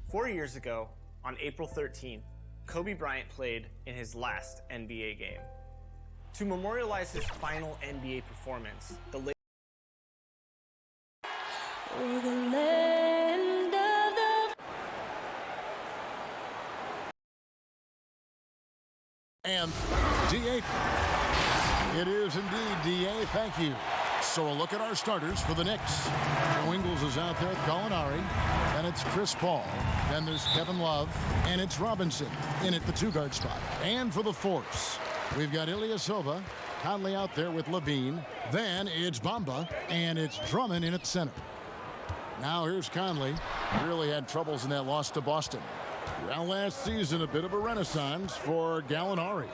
4 years ago, on April 13th, Kobe Bryant played in his last NBA game. To memorialize his final NBA performance, the And DA. It is indeed DA. Thank you. So a look at our starters for the Knicks. Joe Ingles is out there with Gallinari. And it's Chris Paul. Then there's Kevin Love. And it's Robinson in at the two-guard spot. And for the Force, we've got Ilyasova. Conley out there with Levine. Then it's Bamba. And it's Drummond in at center. Now here's Conley. Really had troubles in that loss to Boston. Well, last season, a bit of a renaissance for Gallinari.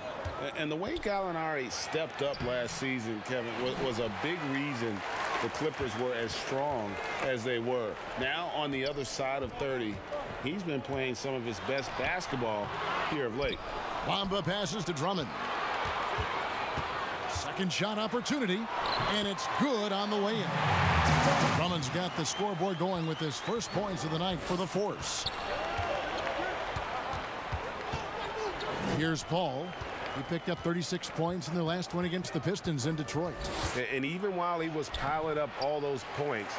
And the way Gallinari stepped up last season, Kevin, was a big reason the Clippers were as strong as they were. Now, on the other side of 30, he's been playing some of his best basketball here of late. Bamba passes to Drummond. Second shot opportunity, and it's good on the way in. Drummond's got the scoreboard going with his first points of the night for the Force. Here's Paul. He picked up 36 points in their last one against the Pistons in Detroit. And even while he was piling up all those points,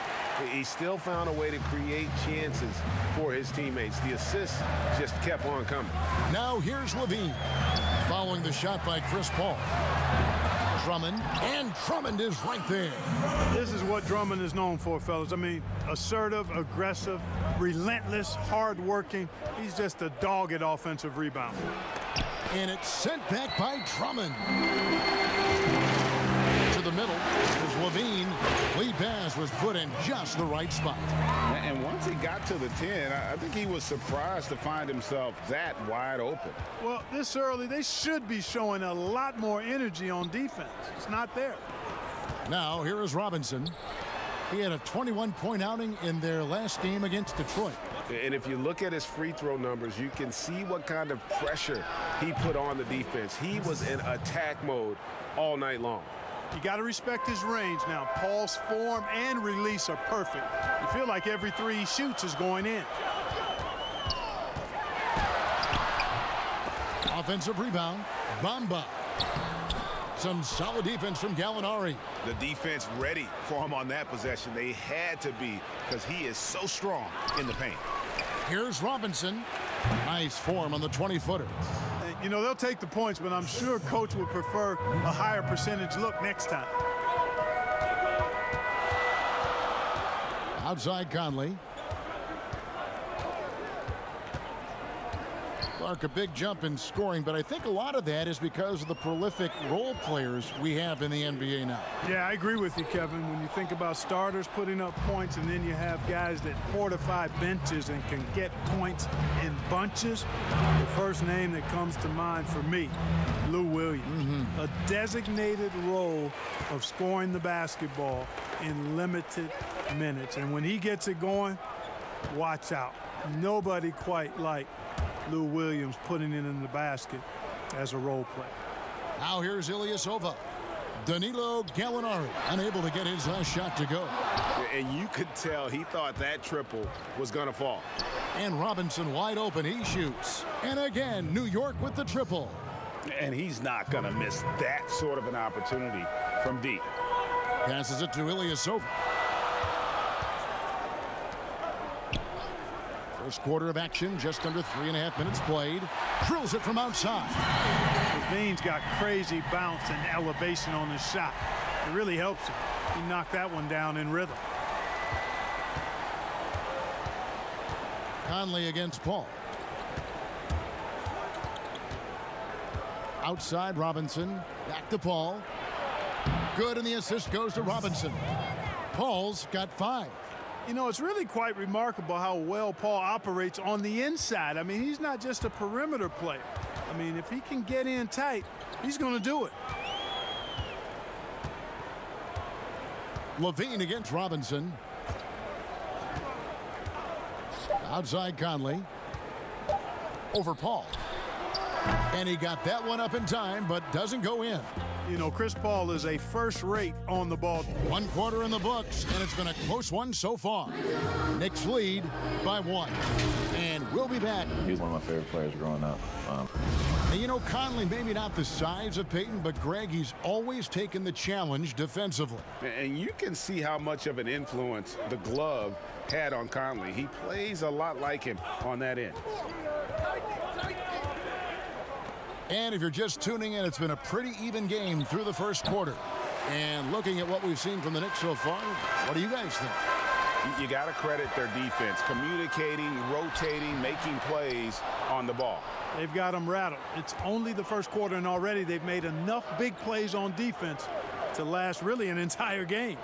he still found a way to create chances for his teammates. The assists just kept on coming. Now here's Levine. Following the shot by Chris Paul. Drummond, and Drummond is right there. This is what Drummond is known for, fellas. I mean, assertive, aggressive, relentless, hard-working. He's just a dogged offensive rebounder. And it's sent back by Drummond. To the middle is Levine. Lead pass was put in just the right spot. And once he got to the 10, I think he was surprised to find himself that wide open. Well, this early, they should be showing a lot more energy on defense. It's not there. Now, here is Robinson. He had a 21-point outing in their last game against Detroit. And if you look at his free throw numbers, you can see what kind of pressure he put on the defense. He was in attack mode all night long. You got to respect his range now. Paul's form and release are perfect. You feel like every three he shoots is going in. Offensive rebound, Bamba. Some solid defense from Gallinari. The defense ready for him on that possession. They had to be, because he is so strong in the paint. Here's Robinson. Nice form on the 20-footer. You know, they'll take the points, but I'm sure coach would prefer a higher percentage look next time. Outside Conley. Clark, a big jump in scoring, but I think a lot of that is because of the prolific role players we have in the NBA now. Yeah, I agree with you, Kevin. When you think about starters putting up points and then you have guys that fortify benches and can get points in bunches, the first name that comes to mind for me, Lou Williams. A designated role of scoring the basketball in limited minutes. And when he gets it going, watch out. Nobody quite like Lou Williams putting it in the basket as a role player. Now here's Ilyasova. Danilo Gallinari unable to get his last shot to go. And you could tell he thought that triple was going to fall. And Robinson wide open. He shoots. And again, New York with the triple. And he's not going to miss that sort of an opportunity from deep. Passes it to Ilyasova. First quarter of action, just under 3.5 minutes played. Drills it from outside. Levine's got crazy bounce and elevation on his shot. It really helps him. He knocked that one down in rhythm. Conley against Paul. Outside Robinson. Back to Paul. Good, and the assist goes to Robinson. Paul's got 5. You know, it's really quite remarkable how well Paul operates on the inside. I mean, he's not just a perimeter player. I mean, if he can get in tight, he's going to do it. Levine against Robinson. Outside Conley. Over Paul. And he got that one up in time, but doesn't go in. You know, Chris Paul is a first-rate on the ball. One quarter in the books, and it's been a close one so far. Knicks lead by 1. And we'll be back. He's one of my favorite players growing up. And you know, Conley, maybe not the size of Peyton, but Greg, he's always taken the challenge defensively. And you can see how much of an influence the glove had on Conley. He plays a lot like him on that end. And if you're just tuning in, it's been a pretty even game through the first quarter. And looking at what we've seen from the Knicks so far, what do you guys think? You got to credit their defense, communicating, rotating, making plays on the ball. They've got them rattled. It's only the first quarter, and already they've made enough big plays on defense to last really an entire game.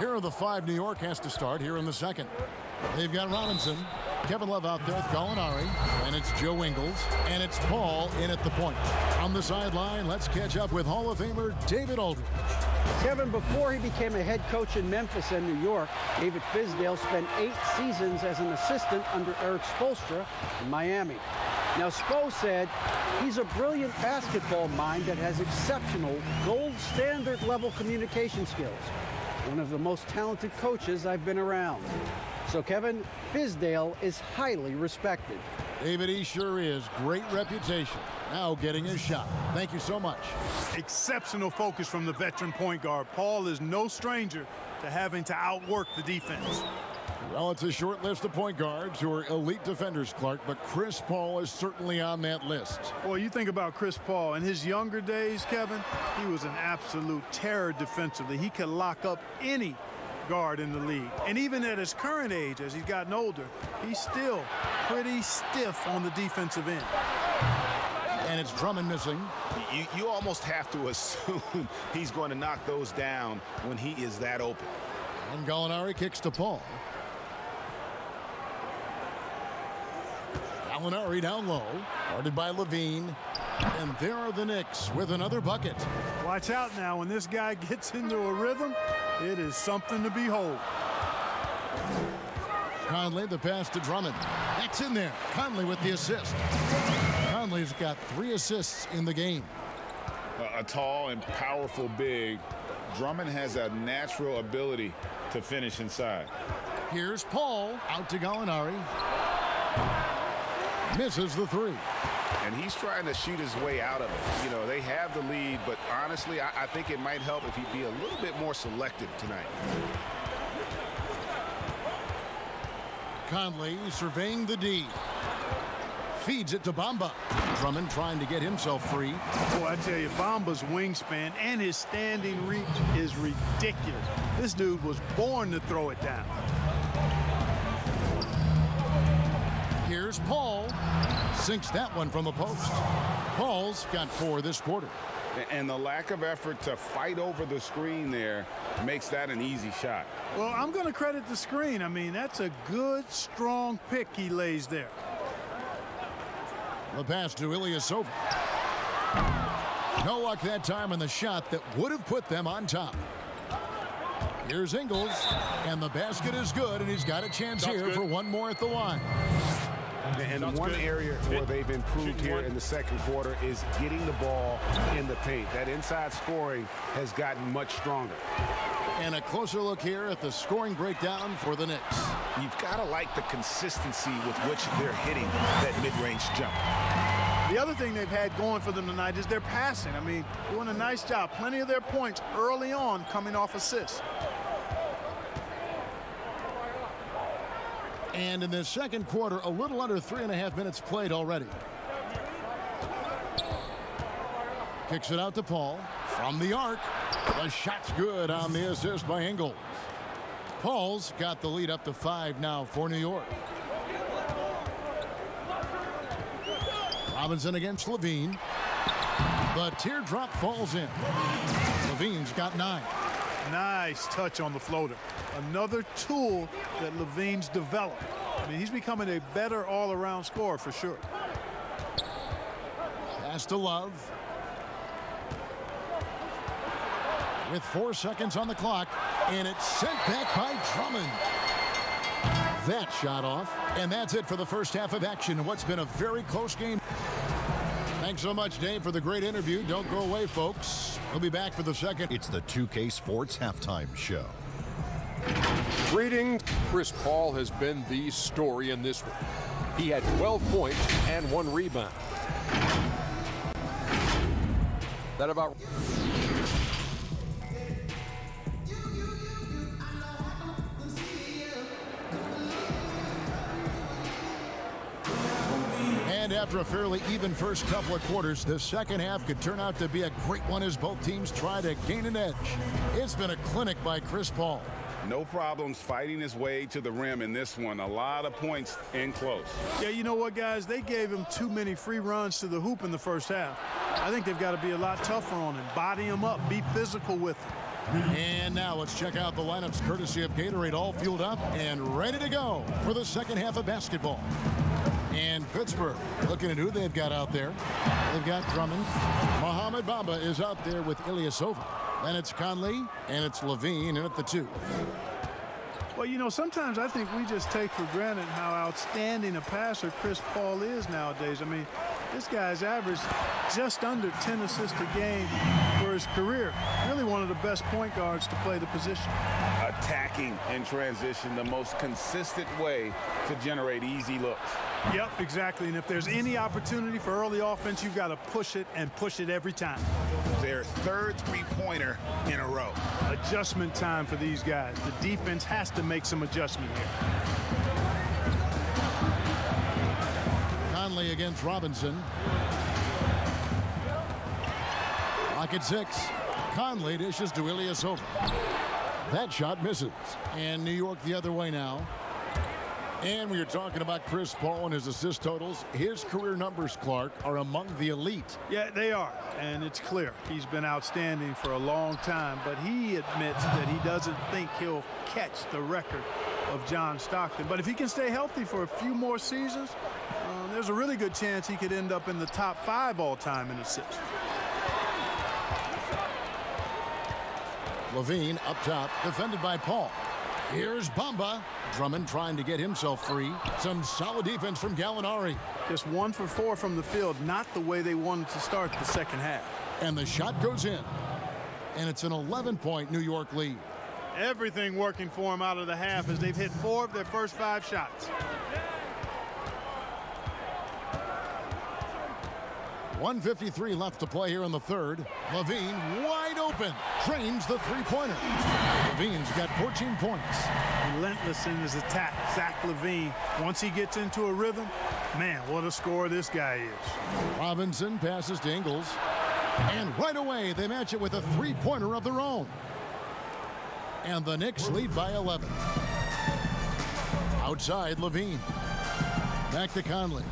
Here are the 5 New York has to start here in the second. They've got Robinson, Kevin Love out there with Gallinari, and it's Joe Ingles, and it's Paul in at the point. On the sideline, let's catch up with Hall of Famer David Aldridge. Kevin, before he became a head coach in Memphis and New York, David Fizdale spent 8 seasons as an assistant under Eric Spoelstra in Miami. Now, Spo said he's a brilliant basketball mind that has exceptional gold standard level communication skills. One of the most talented coaches I've been around. So, Kevin, Fizdale is highly respected. David, he sure is. Great reputation. Now getting his shot. Thank you so much. Exceptional focus from the veteran point guard. Paul is no stranger to having to outwork the defense. Well, it's a short list of point guards who are elite defenders, Clark, but Chris Paul is certainly on that list. Boy, you think about Chris Paul. In his younger days, Kevin, he was an absolute terror defensively. He could lock up any guard in the league. And even at his current age, as he's gotten older, he's still pretty stiff on the defensive end. And it's Drummond missing. You almost have to assume he's going to knock those down when he is that open. And Gallinari kicks to Paul. Gallinari down low, guarded by Levine. And there are the Knicks with another bucket. Watch out now. When this guy gets into a rhythm, it is something to behold. Conley, the pass to Drummond. That's in there. Conley with the assist. Conley's got 3 assists in the game. A tall and powerful big. Drummond has a natural ability to finish inside. Here's Paul out to Gallinari. Misses the 3. And he's trying to shoot his way out of it. You know, they have the lead, but honestly, I think it might help if he'd be a little bit more selective tonight. Conley surveying the D. Feeds it to Bamba. Drummond trying to get himself free. Boy, I tell you, Bamba's wingspan and his standing reach is ridiculous. This dude was born to throw it down. Here's Paul. Sinks that one from the post. Paul's got 4 this quarter. And the lack of effort to fight over the screen there makes that an easy shot. Well, I'm going to credit the screen. I mean, that's a good, strong pick he lays there. The pass to Ilyasova. No luck that time on the shot that would have put them on top. Here's Ingles, and the basket is good, and he's got a chance here for one more at the line. And one area where they've improved here in the second quarter is getting the ball in the paint. That inside scoring has gotten much stronger. And a closer look here at the scoring breakdown for the Knicks. You've got to like the consistency with which they're hitting that mid-range jump. The other thing they've had going for them tonight is their passing. I mean, doing a nice job. Plenty of their points early on coming off assists. And in the second quarter, a little under 3.5 minutes played already. Kicks it out to Paul from the arc. The shot's good on the assist by Ingles. Paul's got the lead up to 5 now for New York. Robinson against Levine. The teardrop falls in. Levine's got 9. Nice touch on the floater. Another tool that Levine's developed. I mean, he's becoming a better all-around scorer for sure. Pass to Love. With 4 seconds on the clock, and it's sent back by Drummond. That shot off, and that's it for the first half of action in what's been a very close game. Thanks so much, Dave, for the great interview. Don't go away, folks. We'll be back for the second. It's the 2K Sports Halftime Show. Greetings. Chris Paul has been the story in this one. He had 12 points and 1 rebound. That about... And after a fairly even first couple of quarters, the second half could turn out to be a great one as both teams try to gain an edge. It's been a clinic by Chris Paul. No problems fighting his way to the rim in this one. A lot of points in close. Yeah, you know what, guys? They gave him too many free runs to the hoop in the first half. I think they've got to be a lot tougher on him. Body him up. Be physical with him. And now let's check out the lineups courtesy of Gatorade, all fueled up and ready to go for the second half of basketball. And Pittsburgh, looking at who they've got out there. They've got Drummond. Mohamed Bamba is out there with Ilyasova. Then it's Conley, and it's Levine in at the 2. Well, you know, sometimes I think we just take for granted how outstanding a passer Chris Paul is nowadays. I mean, this guy's averaged just under 10 assists a game for his career. Really one of the best point guards to play the position. Attacking in transition, the most consistent way to generate easy looks. Yep, exactly. And if there's any opportunity for early offense, you've got to push it and push it every time. Their third three-pointer in a row. Adjustment time for these guys. The defense has to make some adjustment here. Conley against Robinson. Lock at 6. Conley dishes to Ilyasova. That shot misses. And New York the other way now. And we are talking about Chris Paul and his assist totals. His career numbers, Clark, are among the elite. Yeah, they are. And it's clear he's been outstanding for a long time. But he admits that he doesn't think he'll catch the record of John Stockton. But if he can stay healthy for a few more seasons, there's a really good chance he could end up in the top 5 all-time in assists. Levine up top, defended by Paul. Here's Bamba. Drummond trying to get himself free. Some solid defense from Gallinari. Just 1 for 4 from the field, not the way they wanted to start the second half. And the shot goes in. And it's an 11-point New York lead. Everything working for them out of the half as they've hit 4 of their first 5 shots. 1:53 left to play here in the third. Levine wide open. Drains the three-pointer. Levine's got 14 points. Relentless in his attack. Zach Levine, once he gets into a rhythm, man, what a scorer this guy is. Robinson passes to Ingles. And right away, they match it with a three-pointer of their own. And the Knicks lead by 11. Outside, Levine. Back to Conley.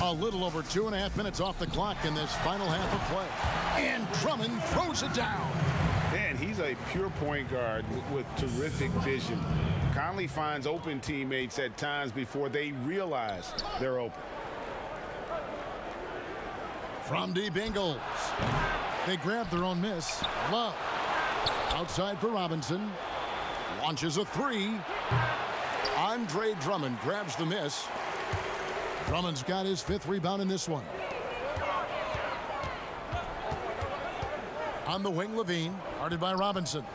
A little over 2.5 minutes off the clock in this final half of play. And Drummond throws it down. Man, he's a pure point guard with terrific vision. Conley finds open teammates at times before they realize they're open. From deep, Ingles. They grab their own miss. Love. Outside for Robinson. Launches a 3. Andre Drummond grabs the miss. Drummond's got his 5th rebound in this one. On the wing, Levine, guarded by Robinson.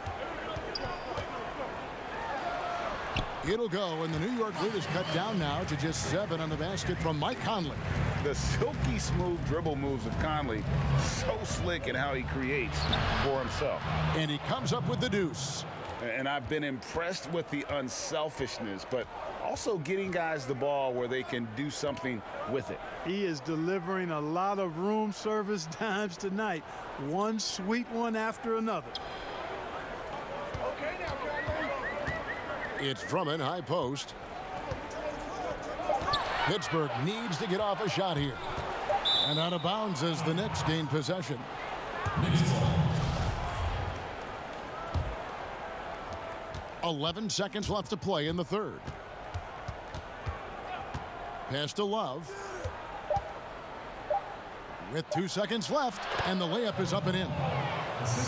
It'll go, and the New York lead is cut down now to just 7 on the basket from Mike Conley. The silky smooth dribble moves of Conley, so slick in how he creates for himself. And he comes up with the deuce. And I've been impressed with the unselfishness, but also getting guys the ball where they can do something with it. He is delivering a lot of room service dimes tonight. One sweet one after another. Okay, now, it's Drummond, high post. Pittsburgh needs to get off a shot here. And out of bounds as the Knicks gain possession. 11 seconds left to play in the third. Pass to Love. With 2 seconds left, and the layup is up and in.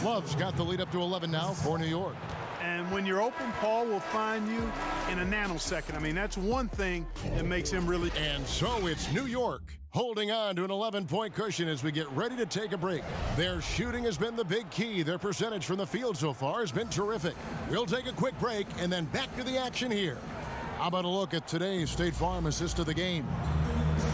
Love's got the lead up to 11 now for New York. And And when you're open, Paul will find you in a nanosecond. I mean, that's one thing that makes him really... And so it's New York holding on to an 11-point cushion as we get ready to take a break. Their shooting has been the big key. Their percentage from the field so far has been terrific. We'll take a quick break and then back to the action here. How about a look at today's State Farm assist of the game?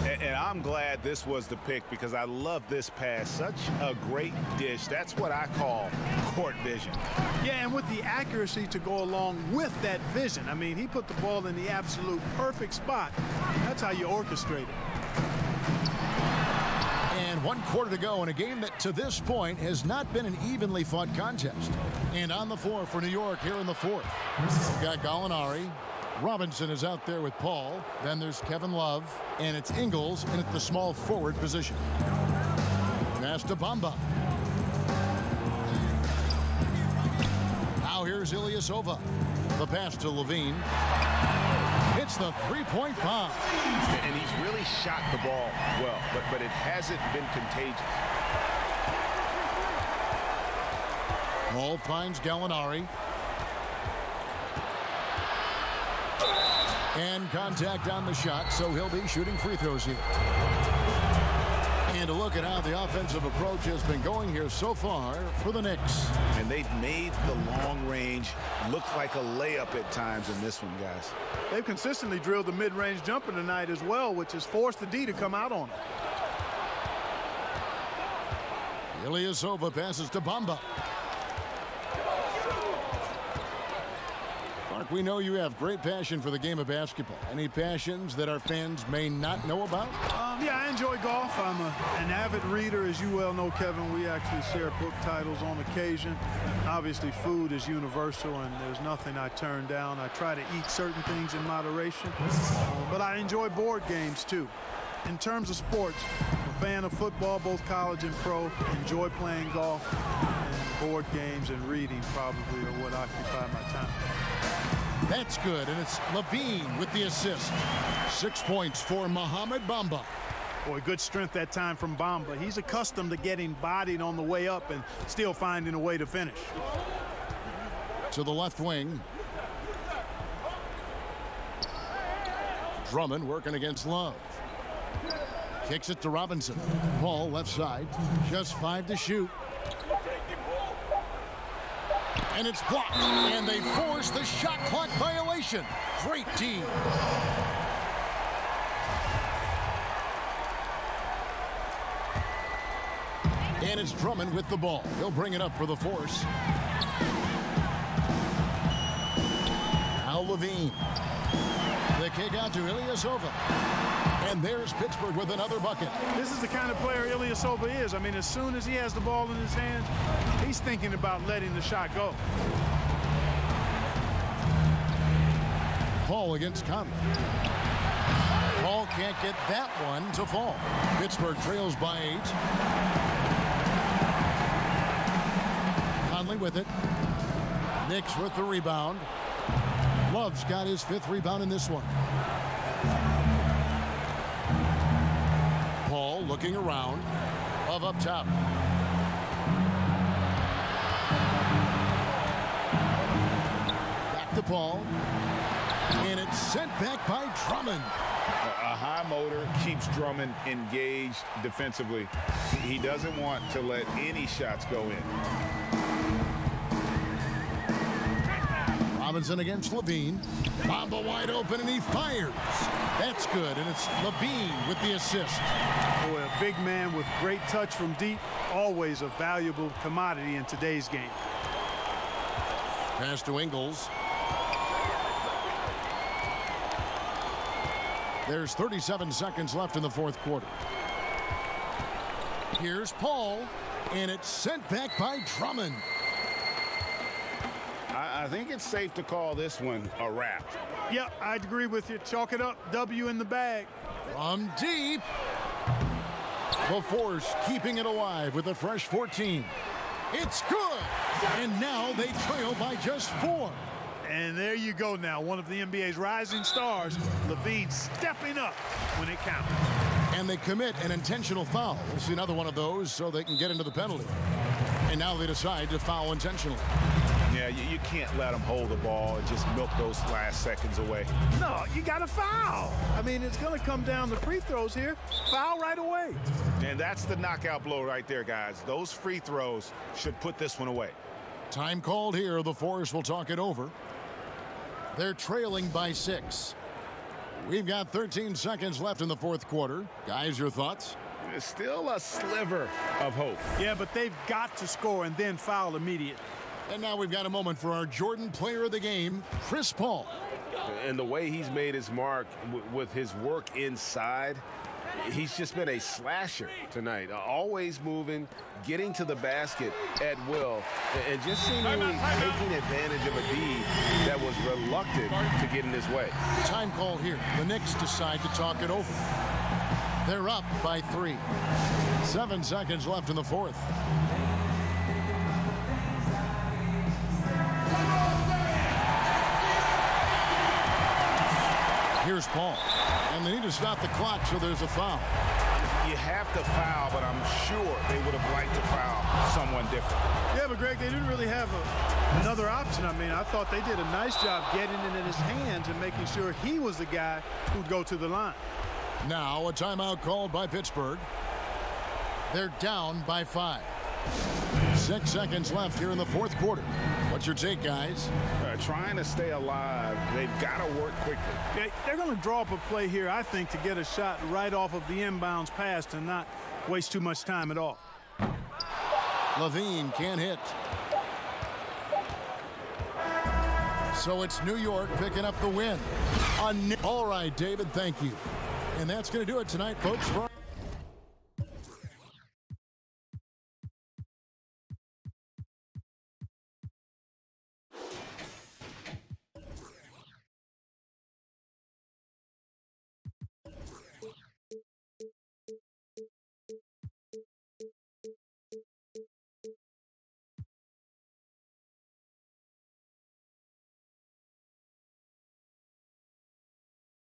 And I'm glad this was the pick because I love this pass. Such a great dish. That's what I call court vision. Yeah, and with the accuracy to go along with that vision. I mean, he put the ball in the absolute perfect spot. That's how you orchestrate it. And 1 quarter to go in a game that to this point has not been an evenly fought contest. And on the floor for New York here in the fourth, we've got Gallinari. Robinson is out there with Paul. Then there's Kevin Love. And it's Ingles in at the small forward position. Pass to Bamba. Now here's Ilyasova. The pass to Levine. It's the three-point bomb. And he's really shot the ball well, but it hasn't been contagious. Paul finds Gallinari. And contact on the shot, so he'll be shooting free throws here. And a look at how the offensive approach has been going here so far for the Knicks. And they've made the long range look like a layup at times in this one, guys. They've consistently drilled the mid-range jumper tonight as well, which has forced the D to come out on it. Ilyasova passes to Bamba. Mark, we know you have great passion for the game of basketball. Any passions that our fans may not know about? Yeah, I enjoy golf. I'm an avid reader. As you well know, Kevin, we actually share book titles on occasion. Obviously, food is universal, and there's nothing I turn down. I try to eat certain things in moderation, but I enjoy board games, too. In terms of sports, I'm a fan of football, both college and pro. Enjoy playing golf, and board games and reading probably are what occupy my time. That's good, and it's Levine with the assist. 6 points for Mohamed Bamba. Boy, good strength that time from Bamba. He's accustomed to getting bodied on the way up and still finding a way to finish. To the left wing. Drummond working against Love. Kicks it to Robinson. Paul left side. Just 5 to shoot. And it's blocked. And they force the shot clock violation. Great team. And it's Drummond with the ball. He'll bring it up for the force. Now Levine. The kick out to Ilyasova. And there's Pittsburgh with another bucket. This is the kind of player Ilyasova is. I mean, as soon as he has the ball in his hands, he's thinking about letting the shot go. Paul against Conley. Paul can't get that one to fall. Pittsburgh trails by 8. Conley with it. Knicks with the rebound. Love's got his 5th rebound in this one. Paul looking around. Love up top. Back to Paul. And it's sent back by Drummond. A high motor keeps Drummond engaged defensively. He doesn't want to let any shots go in. Robinson against Levine. Bamba wide open, and he fires. That's good, and it's Levine with the assist. Boy, a big man with great touch from deep, always a valuable commodity in today's game. Pass to Ingles. There's 37 seconds left in the 4th quarter. Here's Paul, and it's sent back by Drummond. I think it's safe to call this one a wrap. Yep, I'd agree with you. Chalk it up. W in the bag. From deep. The Force keeping it alive with a fresh 14. It's good. And now they trail by just 4. And there you go now. One of the NBA's rising stars, Levine, stepping up when it counts. And they commit an intentional foul. We'll see another one of those so they can get into the penalty. And now they decide to foul intentionally. Yeah, Yeah, you can't let them hold the ball and just milk those last seconds away. No, you got to foul. I mean, it's going to come down to free throws here. Foul right away. And that's the knockout blow right there, guys. Those free throws should put this one away. Time called here. The Force will talk it over. They're trailing by 6. We've got 13 seconds left in the fourth quarter. Guys, your thoughts? There's still a sliver of hope. Yeah, but they've got to score and then foul immediately. And now we've got a moment for our Jordan player of the game, Chris Paul. And the way he's made his mark with his work inside, he's just been a slasher tonight. Always moving, getting to the basket at will, and just seemingly taking advantage of a D that was reluctant to get in his way. Time call here. The Knicks decide to talk it over. They're up by 3. 7 seconds left in the fourth. Here's Paul. And they need to stop the clock, so there's a foul. You have to foul, but I'm sure they would have liked to foul someone different. Yeah, but Greg, they didn't really have another option. I mean, I thought they did a nice job getting it in his hands and making sure he was the guy who'd go to the line. Now a timeout called by Pittsburgh. They're down by 5. 6 seconds left here in the fourth quarter. What's your take, guys? Trying to stay alive, they've got to work quickly. Yeah, they're going to draw up a play here, I think, to get a shot right off of the inbounds pass and not waste too much time at all. Levine can't hit. So it's New York picking up the win. All right, David, thank you. And that's going to do it tonight, folks.